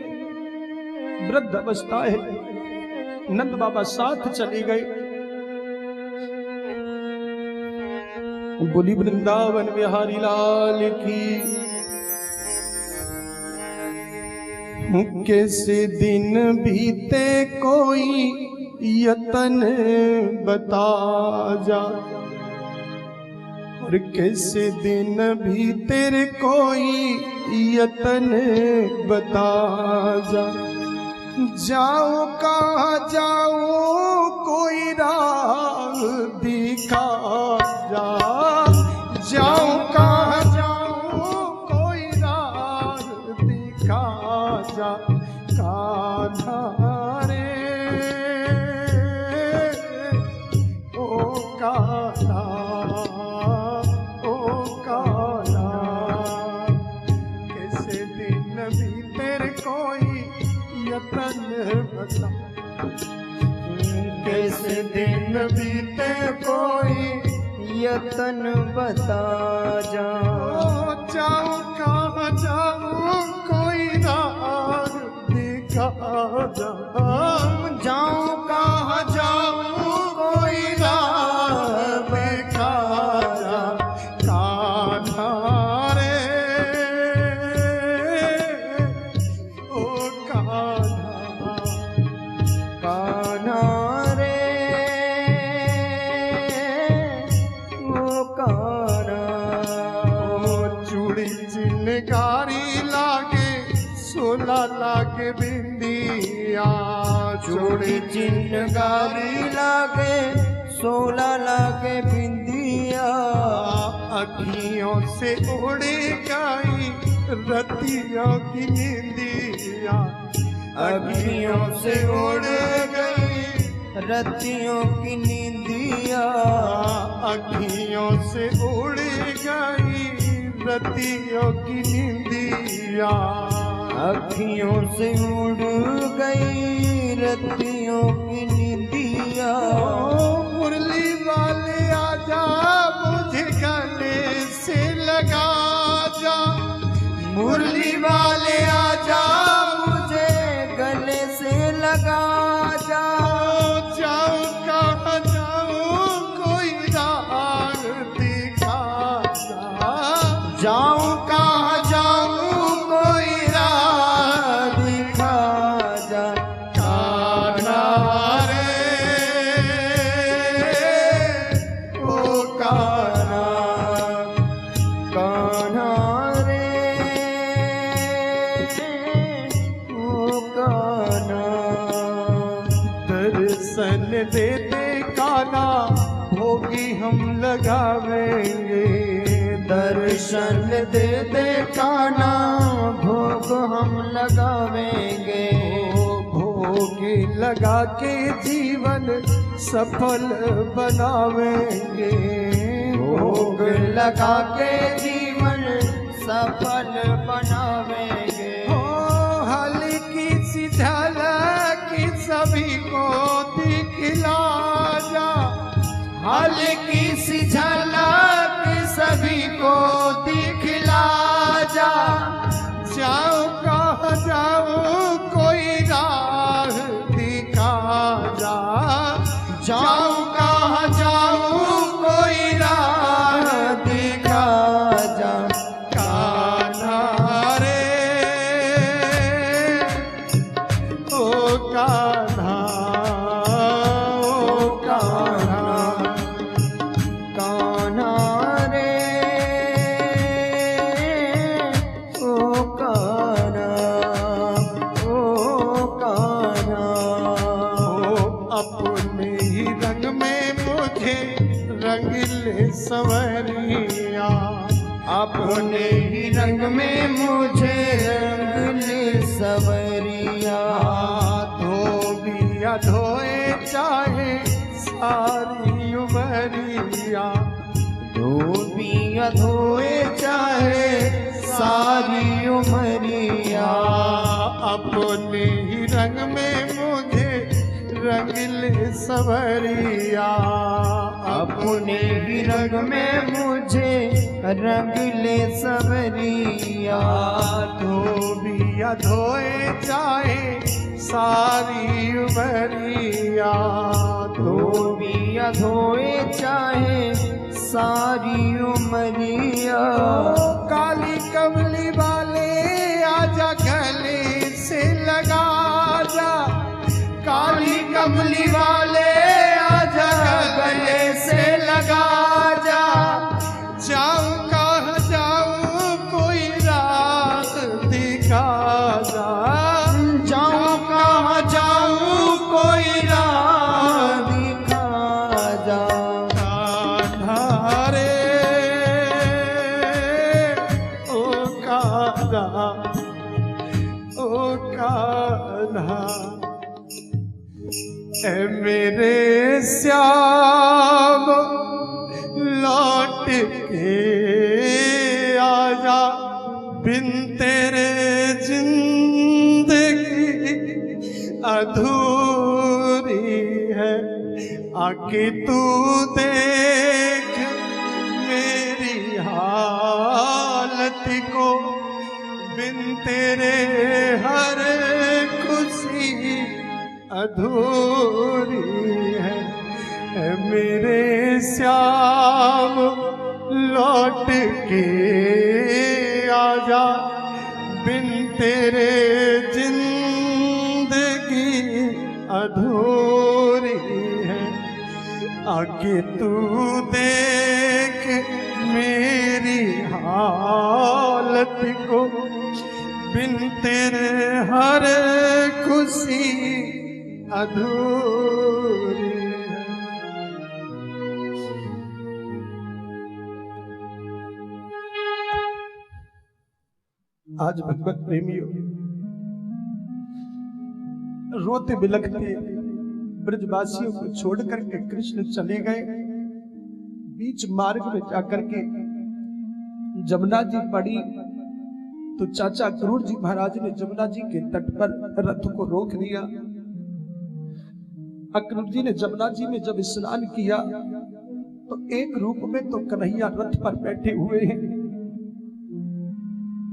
वृद्ध अवस्था है। नंद बाबा साथ चले गए। बोली वृंदावन बिहारी लाल की। कैसे दिन बीते कोई यतन बता जा, और कैसे दिन बीते कोई यतन बता जा। जाऊं कहाँ जाऊं कोई राह दिखा जा, जाऊं कहाँ जाऊं कोई राह दिखा जा। कान्हा रे ओ कान्हा, ओ कान्हा, कैसे दिन बीते कोई यतन बता, कैसे दिन बीते कोई यतन बता जा। जाऊं कहाँ जाऊं कोई राह दिखा जा, जाऊं कहाँ जाऊं कोई राह दिखा जा। कान्हा रे ओ कान्हा, कान्हा रे ओ कान्हा। चूड़ी चिनगारी लागे सोला लागे बिंदिया, चूड़ी चिन्हगारी लागे सोला लागे बिंदिया। अखियों से उड़े गई रतियों की नींदिया, अखियों से उड़ गई रतियों की नींदिया। अखियों से उड़ गई रतियों की नींदिया। अखियों से उड़ गई रतियों की नींदिया। मुरली वाले आजा मुझे गले से लगा जा, मुरली वाले आजा मुझे गले से लगा जा। जाऊं कहाँ जाऊं कोई राह दिखा जा, जाऊं कहाँ जाऊं कोई राह दिखा जा। कान्हा रे ओ कान्हा, कान्हा रे ओ कान्हा। दर्शन दे दे कान्हा भोगी हम लगावेंगे। दर्शन दे दे कान्हा भोग हम लगावेंगे। भोगी लगा के जीवन सफल बनावेंगे। भोग लगा के जीवन सफल बनावेंगे। हल्की सी झलक सभी को दिखला जा, हल्की सी झलक सभी को दिखला जा। जाऊं कहाँ जाऊं कोई राह दिखा जा, जाऊं कहाँ जाऊं कोई राह दिखा जा। कान्हा रे ओ कान्हा, ओ कान्हा, कान्हा रे ओ कान्हा, ओ कान्हा। अपने ही रंग में मुझे रंग ले संवरिया, अपने ही रंग में मुझे रंग ले सवरिया। धोबिया धोए चाहे सारी उमरिया, धोबिया धोए चाहे सारी उमरिया। अपने ही रंग में मुझे रंग ले संवरिया। अपने ही रंग में मुझे रंग ले सवरिया। धोबिया धोए चाहे सारी उमरिया, धोबिया धोए चाहे सारी उमरिया। काली कमली वाले आजा गले से लगा जा, काली कमली वाले आजा गले से लगा जा। जाऊं कहाँ जाऊं कोई राह दिखा जा, जाऊं कहाँ जाऊं कोई राह दिखा जा। कान्हा रे ओ कान्हा, ओ कान्हा, ऐ मेरे श्याम लौट के आजा, बिन तेरे जिंदगी अधूरी है। आके तू देख मेरी हालत को, बिन तेरे हर खुशी अधूरी है। ऐ मेरे श्याम लौट के आजा, बिन तेरे जिंदगी अधूरी है। आगे तू देख मेरी हालत को, बिन तेरे हर खुशी अधूरी है। आज भगवत प्रेमियों रोते बिलखते ब्रजवासियों को छोड़ करके कृष्ण चले गए। बीच मार्ग में जाकर के जमुना जी पड़ी तो चाचा क्रूर जी महाराज ने जमुना जी के तट पर रथ को रोक दिया। अक्रूर जी ने जमुना जी में जब स्नान किया तो एक रूप में तो कन्हैया रथ पर बैठे हुए हैं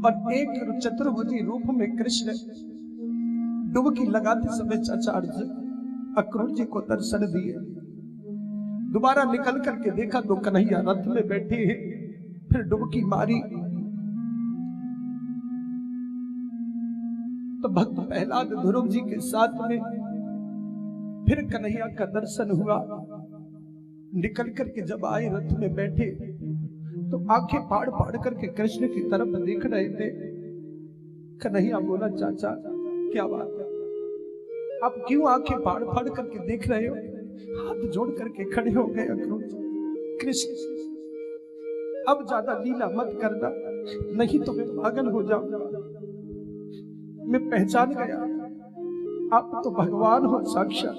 और एक चतुर्भुजी रूप में कृष्ण डुबकी लगाते समय चाचा अर्जुन अक्रूर जी को दर्शन दिए। दोबारा निकल करके देखा तो कन्हैया रथ में बैठे हैं। फिर डुबकी मारी तो भक्त प्रहलाद ध्रुव जी के साथ में फिर कन्हैया का दर्शन हुआ। निकल करके जब आए रथ में बैठे तो आंखें फाड़ फाड़ करके कृष्ण की तरफ देख रहे थे। कन्हैया बोला चाचा क्या बात है, आप क्यों आंखें फाड़ फाड़ करके देख रहे हो? हाथ जोड़ करके खड़े हो गए अक्रूर जी। कृष्ण अब ज्यादा लीला मत करना, नहीं तो मैं पागल हो जाऊंगा। मैं पहचान गया आप तो भगवान हो साक्षात।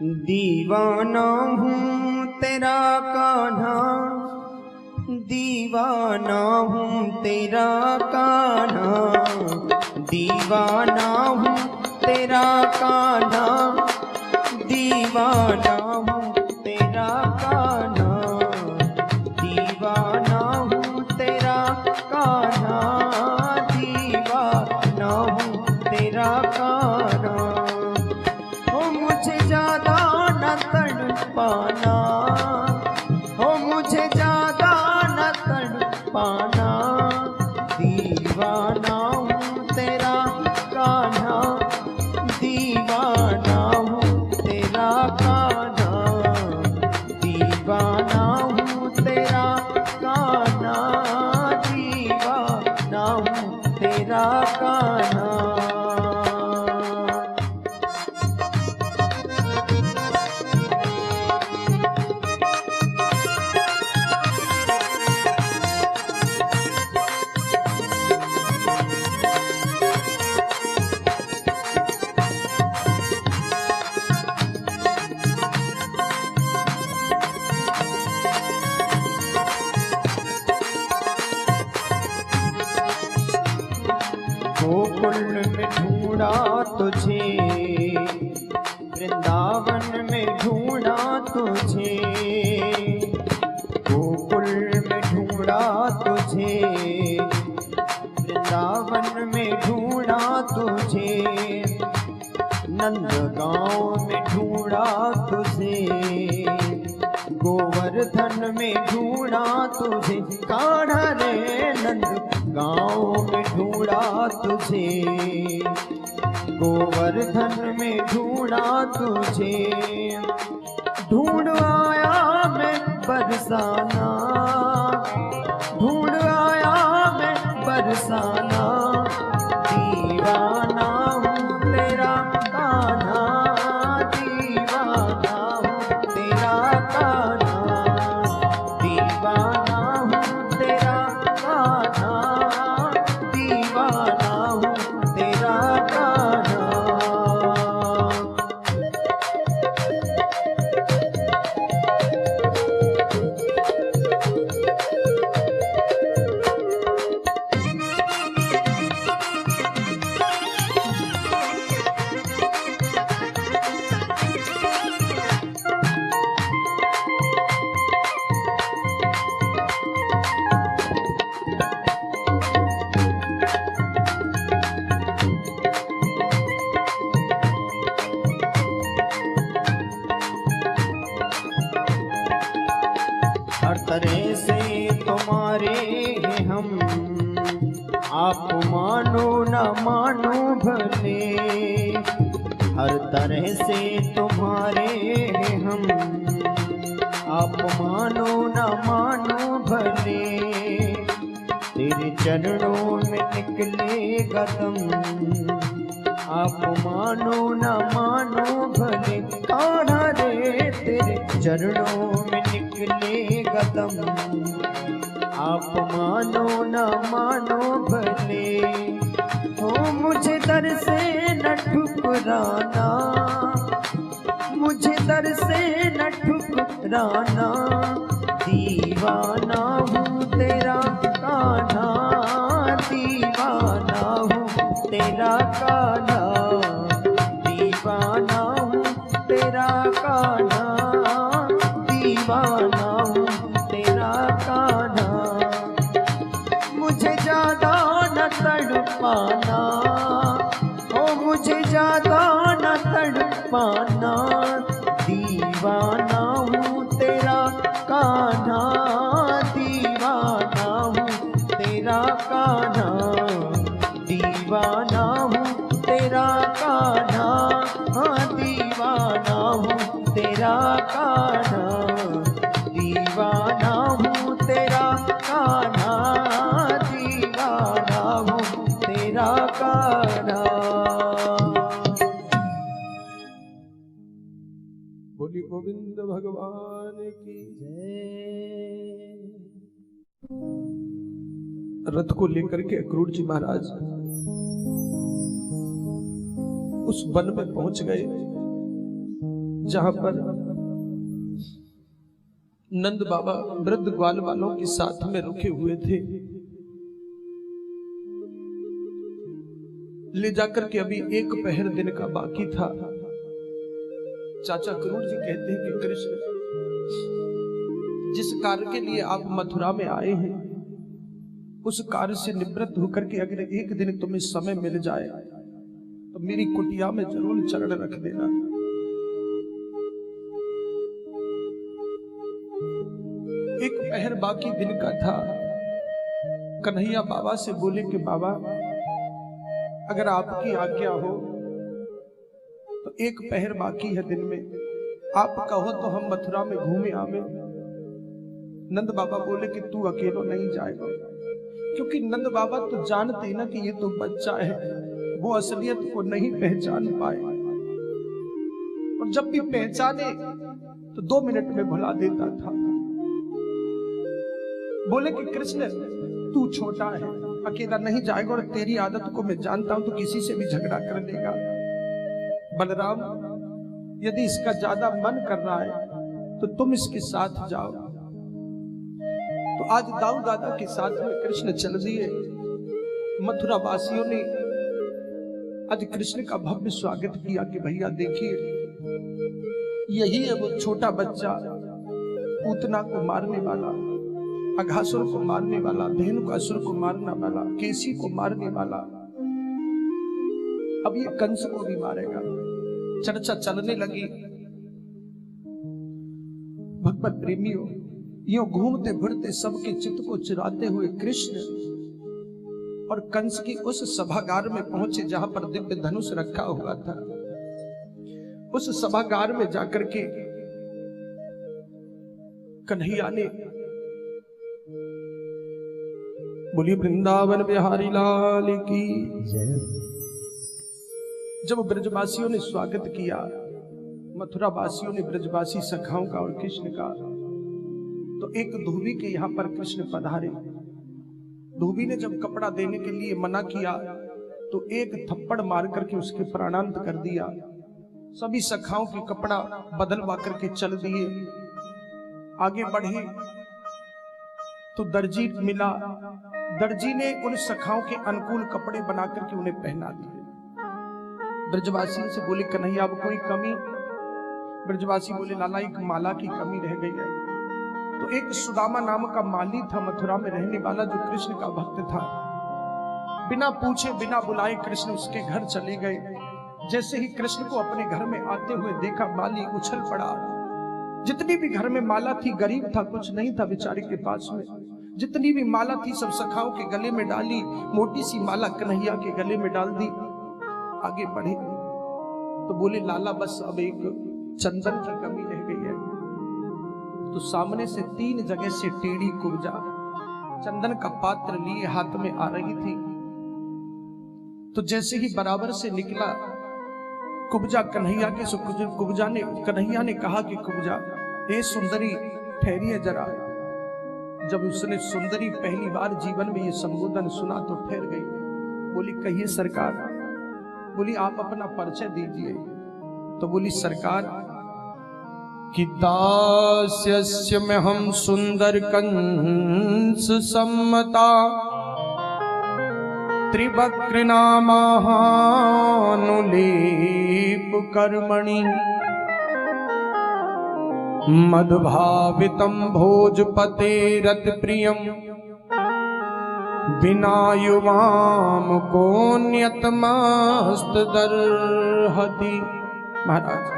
दीवाना हूँ तेरा कान्हा, दीवाना हूँ तेरा कान्हा, दीवाना हूँ तेरा कान्हा, दीवाना हूँ तेरा कान्हा, दीवाना हूँ तेरा कान्हा, दीवाना हूँ तेरा कान्हा। हो मुझे ज्यादा न तड़पाना, हो मुझे ज्यादा न तड़पाना, दीवाना हूँ तेरा कान्हा, दीवाना हूँ तेरा कान्हा। तुझे, वृंदावन में ढूंढा तुझे, गोकुल में ढूंढा तुझे, वृंदावन में ढूंढा तुझे, नंदगांव में ढूंढा तुझे, गोवर्धन में ढूंढा तुझे, कान्हा रे नंदगांव में ढूंढा तुझे, गोवर्धन में ढूंढा तुझे, ढूंढ आया मैं बरसाना, ढूंढ आया मैं बरसाना, दीवाना हूँ तेरा कान्हा, दीवाना हूँ तेरा कान्हा, दीवाना हूँ तेरा कान्हा, दीवाना हूँ तेरा कान्हा। हर तरह से तुम्हारे हैं हम, आप मानो न मानो भले, हर तरह से तुम्हारे हैं हम, आप मानो न मानो भले, तेरे चरणों में निकले कदम, आप मानो न मानो भले, कान्हा रे तेरे चरणों में निकले कदम, आप मानो न मानो भले, हो मुझे दर से न ठुकराना, मुझे दर से न ठुकराना, दीवाना हूँ तेरा कान्हा, दीवाना हूँ तेरा कान्हा, दीवाना हूँ तेरा कान्हा, दीवाना हूँ तेरा कान्हा, मुझे ज्यादा न तड़पाना, ओ मुझे ज्यादा न तड़पाना, दीवाना हूँ तेरा कान्हा, दीवाना हूँ तेरा कान्हा, दीवाना हूँ तेरा कान्हा, हाँ दीवाना हूँ तेरा कान्हा, दीवाना हूँ तेरा कान्हा, दीवाना हूँ तेरा कान्हा। बोली गोविंद भगवान की जय। रथ को लेकर के अक्रूर जी महाराज उस वन में पहुंच गए जहां पर नंद बाबा वृद्ध ग्वाल वालों के साथ में रुके हुए थे। ले जाकर के अभी एक पहर दिन का बाकी था। चाचा अक्रूर जी कहते हैं कि कृष्ण, जिस कार्य के लिए आप मथुरा में आए हैं उस कार्य से निवृत्त होकर के अगर एक दिन तुम्हें समय मिल जाए तो मेरी कुटिया में जरूर चरण रख देना। एक पहर बाकी दिन का था। कन्हैया बाबा से बोले कि बाबा अगर आपकी आज्ञा हो तो एक पहर बाकी है दिन में, आप कहो तो हम मथुरा में घूमे आवे। नंद बाबा बोले कि तू अकेला नहीं जाएगा, क्योंकि नंद बाबा तो जानते ही ना कि ये तो बच्चा है, वो असलियत को नहीं पहचान पाए, और जब भी पहचाने तो 2 मिनट में भुला देता था। बोले कि कृष्ण तू छोटा है, अकेला नहीं जाएगा, और तेरी आदत को मैं जानता हूं, तो किसी से भी झगड़ा कर लेगा। बलराम यदि इसका ज्यादा मन कर रहा है तो तुम इसके साथ जाओ। तो आज दाऊ दादा के साथ में कृष्ण चल दिए। मथुरा वासियों ने आज कृष्ण का भव्य स्वागत किया कि भैया देखिए, यही है वो छोटा बच्चा, पूतना को मारने वाला, अघासुर को मारने वाला, धेनुकासुर को मारने वाला, केसी को मारने वाला, अब ये कंस को भी मारेगा। चर्चा चलने लगी। भगवत प्रेमियों, यूं घूमते फिरते सबके चित्त को चुराते हुए कृष्ण और कंस की उस सभागार में पहुंचे जहां पर दिव्य धनुष रखा हुआ था। उस सभागार में जाकर के कन्हैया ने बोली वृंदावन बिहारी लाल की जय। जब ब्रजवासियों ने स्वागत किया, मथुरा वासियों ने ब्रजवासी सखाओं का और कृष्ण का, तो एक धोबी के यहां पर कृष्ण पधारे। धोबी ने जब कपड़ा देने के लिए मना किया तो एक थप्पड़ मार करके उसके प्राणांत कर दिया। सभी सखाओं के कपड़ा बदलवा करके चल दिए। आगे बढ़े तो दर्जी मिला। दर्जी ने उन सखाओं के अनुकूल कपड़े बना करके उन्हें पहना दिए। ब्रजवासी से बोले कन्हैया अब कोई कमी? ब्रजवासी बोले लाला एक माला की कमी रह गई है। तो एक सुदामा नाम का माली था मथुरा में रहने वाला, जो कृष्ण का भक्त था। बिना पूछे बिना बुलाए कृष्ण उसके घर चले गए। जैसे ही कृष्ण को अपने घर में आते हुए देखा, माली उछल पड़ा। जितनी भी घर में माला थी, गरीब था, कुछ नहीं था बेचारे के पास में, जितनी भी माला थी सब सखाओं के गले में डाली। मोटी सी माला कन्हैया के गले में डाल दी। आगे बढ़े तो बोले लाला बस अब एक चंदन की कमी रह गई है। तो सामने से 3 जगह से टेढ़ी कुब्जा चंदन का पात्र लिए हाथ में आ रही थी। तो जैसे ही बराबर से निकला कुब्जा कन्हैया के, कन्हैया ने कहा कि कुब्जा ए सुंदरी ठहरिए जरा। जब उसने सुंदरी पहली बार जीवन में ये संबोधन सुना तो ठहर गई। बोली कहिए सरकार। बोली आप अपना परिचय दीजिए। तो बोली सरकार कि दास्यस्य में हम सुंदर कंस सम्मता त्रिवक्र नामानुलेप कर्मणि मदभावितं भोजपते रत प्रियम बिना युवाम को न्यतमस्त दरहति। महाराज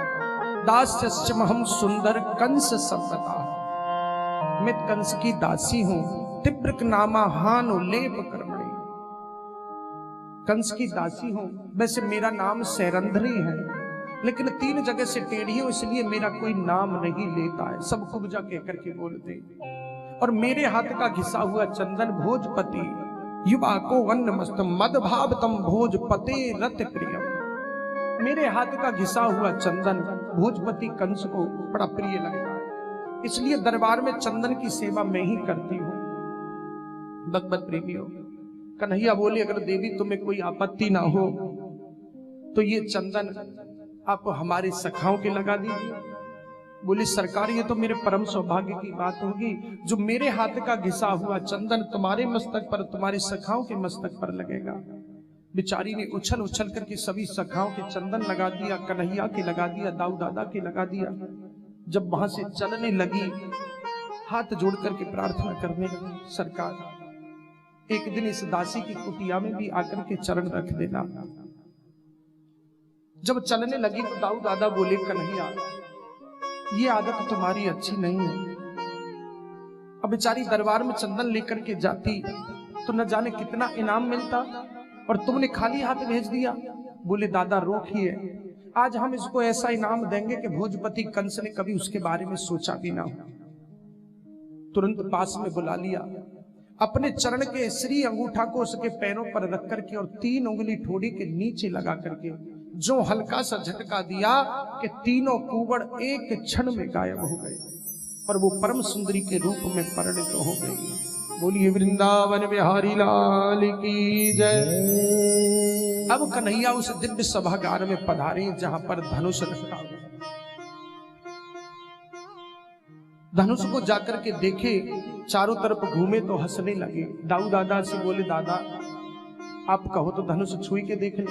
दास्यस्यम हम सुंदर कंस सम्मता, मैं कंस की दासी हूं। तिब्रक नामा हानुलेप कर्मणि, कंस की दासी हूं। वैसे मेरा नाम सैरंध्री है, लेकिन 3 जगह से टेढ़ी हूं, इसलिए मेरा कोई नाम नहीं लेता है, सब कुब्जा कहकर के बोलते। और मेरे हाथ का घिसा हुआ चंदन भोजपति युवा को अन्न मस्त मद भाव तम भोजपते रत प्रियम, मेरे हाथ का घिसा हुआ चंदन भोजपति कंस को बड़ा प्रिय लगता है, इसलिए दरबार में चंदन की सेवा मैं ही करती हूँ। भगवत प्रेमियों, कन्हैया बोले अगर देवी तुम्हें कोई आपत्ति ना हो तो ये चंदन आप हमारे सखाओं के लगा दीजिए। बोली सरकार ये तो मेरे परम सौभाग्य की बात होगी, जो मेरे हाथ का घिसा हुआ चंदन तुम्हारे मस्तक पर, तुम्हारे सखाओं के मस्तक पर लगेगा। बेचारी ने उछल उछल करके सभी सखाओं के चंदन लगा दिया, कन्हैया के लगा दिया, दाऊ दादा के लगा दिया। जब वहां से चलने लगी, हाथ जोड़ करके प्रार्थना करने लगी, सरकार एक दिन इस दासी की कुटिया में भी आकर के चरण रख देना। जब चलने लगी तो दाऊ दादा बोले कन्हैया ये आदत तुम्हारी अच्छी नहीं है। अब बेचारी दरबार में चंदन लेकर के जाती तो न जाने कितना इनाम मिलता, और तुमने खाली हाथ भेज दिया। बोले दादा रोकिए, आज हम इसको ऐसा इनाम देंगे कि भोजपति कंस ने कभी उसके बारे में सोचा भी ना हो। तुरंत पास में बुला लिया, अपने चरण के श्री अंगूठा को उसके पैरों पर रख करके और 3 उंगली ठोड़ी के नीचे लगा करके जो हल्का सा झटका दिया कि तीनों कुंवड़ एक क्षण में गायब हो गए और वो परम सुंदरी के रूप में परिणित हो गई। बोलिए वृंदावन बिहारी लाल की जय। अब कन्हैया उस दिव्य सभागार में पधारे जहां पर धनुष रखा हुआ। धनुष को जाकर के देखे, चारों तरफ घूमे तो हंसने लगे। दाऊ दादा से बोले दादा आप कहो तो धनुष छुई के देख ले।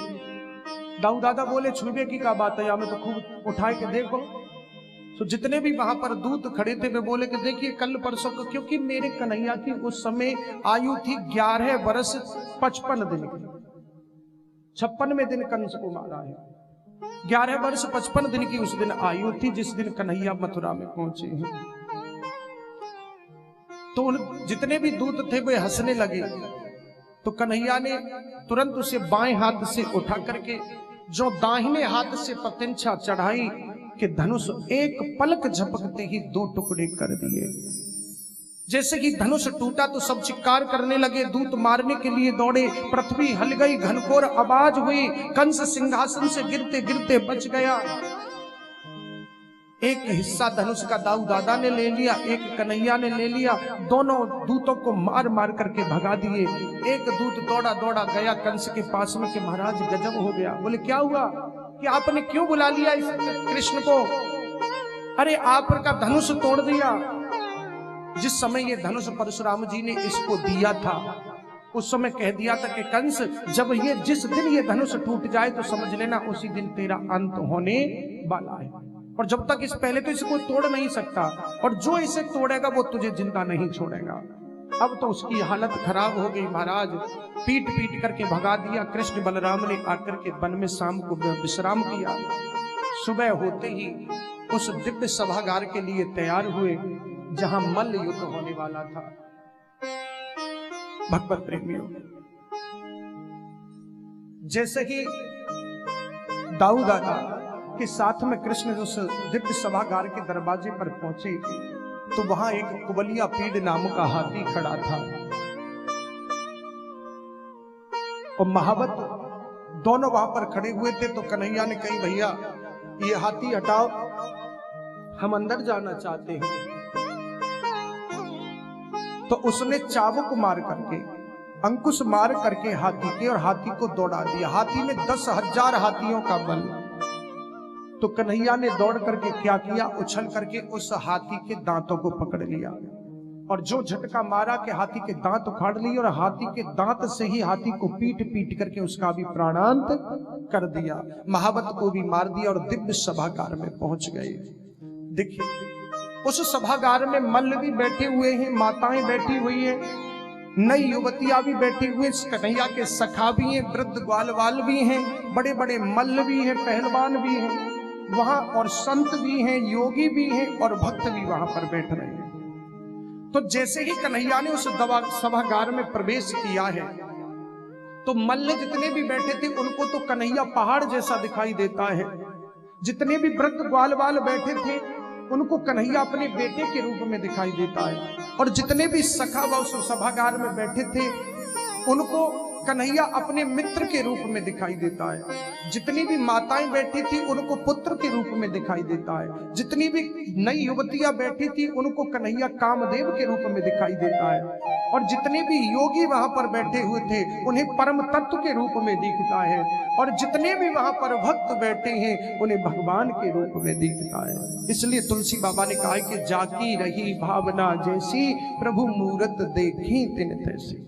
दाऊ दादा बोले छुबे की क्या बात है, या में तो खूब उठाए के देखो। तो जितने भी वहां पर दूत खड़े थे वे बोले कि देखिए कल परसों को, क्योंकि मेरे कन्हैया की उस समय आयु थी 11 वर्ष 55 दिन की, 56वें दिन कंस को मारा है। 11 वर्ष 55 दिन की उस दिन आयु थी जिस दिन कन्हैया मथुरा में पहुंचे हैं। तो उन जितने भी दूत थे वे हंसने लगे। तो कन्हैया ने तुरंत उसे बाएं हाथ से उठा करके जो दाहिने हाथ से प्रतिंछा चढ़ाई कि धनुष एक पलक झपकते ही 2 टुकड़े कर दिए। जैसे कि धनुष टूटा तो सब चित्कार करने लगे, दूत मारने के लिए दौड़े, पृथ्वी हल गई, घनघोर आवाज हुई, कंस सिंहासन से गिरते गिरते बच गया। एक हिस्सा धनुष का दाऊ दादा ने ले लिया, एक कन्हैया ने ले लिया, दोनों दूतों को मार मार करके भगा दिए। एक दूत दौड़ा दौड़ा गया कंस के पास में कि महाराज गजब हो गया। बोले क्या हुआ कि आपने क्यों बुला लिया इस कृष्ण को? अरे आपका धनुष तोड़ दिया। जिस समय ये धनुष परशुराम जी ने इसको दिया था उस समय कह दिया था कि कंस जब ये जिस दिन ये धनुष टूट जाए तो समझ लेना उसी दिन तेरा अंत होने वाला है, और जब तक इस पहले तो इसे कोई तोड़ नहीं सकता, और जो इसे तोड़ेगा वो तुझे जिंदा नहीं छोड़ेगा। अब तो उसकी हालत खराब हो गई महाराज, पीट पीट करके भगा दिया। कृष्ण बलराम ने आकर के वन में शाम को विश्राम किया। सुबह होते ही उस दिव्य सभागार के लिए तैयार हुए जहां मल्ल युद्ध होने वाला था। भगवत प्रेमियों, जैसे ही दाऊ दादा के साथ में कृष्ण उस दिव्य सभागार के दरवाजे पर पहुंचे तो वहां एक कुबलिया पीड़ नाम का हाथी खड़ा था, और महावत दोनों वहां पर खड़े हुए थे। तो कन्हैया ने कही भैया ये हाथी हटाओ, हम अंदर जाना चाहते हैं। तो उसने चाबुक मार करके, अंकुश मार करके हाथी के, और हाथी को दौड़ा दिया। हाथी में 10,000 हाथियों का बल। तो कन्हैया ने दौड़ करके क्या किया, उछल करके उस हाथी के दांतों को पकड़ लिया, और जो झटका मारा कि हाथी के दांत उखाड़ लिए, और हाथी के दांत से ही हाथी को पीट पीट करके उसका भी प्राणांत कर दिया। महावत को भी मार दिया, और दिव्य सभागार में पहुंच गए। देखिए उस सभागार में मल्ल भी बैठे हुए हैं, माताएं बैठी हुई हैं, नई युवतियां भी बैठी हुई, कन्हैया के सखा भी हैं, वृद्ध ग्वालवाल भी हैं, बड़े बड़े मल्ल भी हैं, पहलवान भी हैं वहां, और संत भी हैं, योगी भी हैं, और भक्त भी वहां पर बैठ रहे हैं। तो जैसे ही कन्हैया ने उस सभागार में प्रवेश किया है तो मल्ल जितने भी बैठे थे उनको तो कन्हैया पहाड़ जैसा दिखाई देता है। जितने भी वृद्ध ग्वालवाल बैठे थे उनको कन्हैया अपने बेटे के रूप में दिखाई देता है, और जितने भी सखा व उस सभागार में बैठे थे उनको कन्हैया अपने मित्र के रूप में दिखाई देता है। जितनी भी माताएं बैठी थी उनको पुत्र के रूप में दिखाई देता है। जितनी भी नई युवतियां बैठी थी उनको कन्हैया कामदेव के रूप में दिखाई देता है, और जितने भी योगी वहां पर बैठे हुए थे उन्हें परम तत्व के रूप में दिखता है, और जितने भी वहां पर भक्त बैठे हैं उन्हें भगवान के रूप में दिखता है। इसलिए तुलसी बाबा ने कहा कि जाकी रही भावना जैसी, प्रभु मूरत देखी तिन तैसी।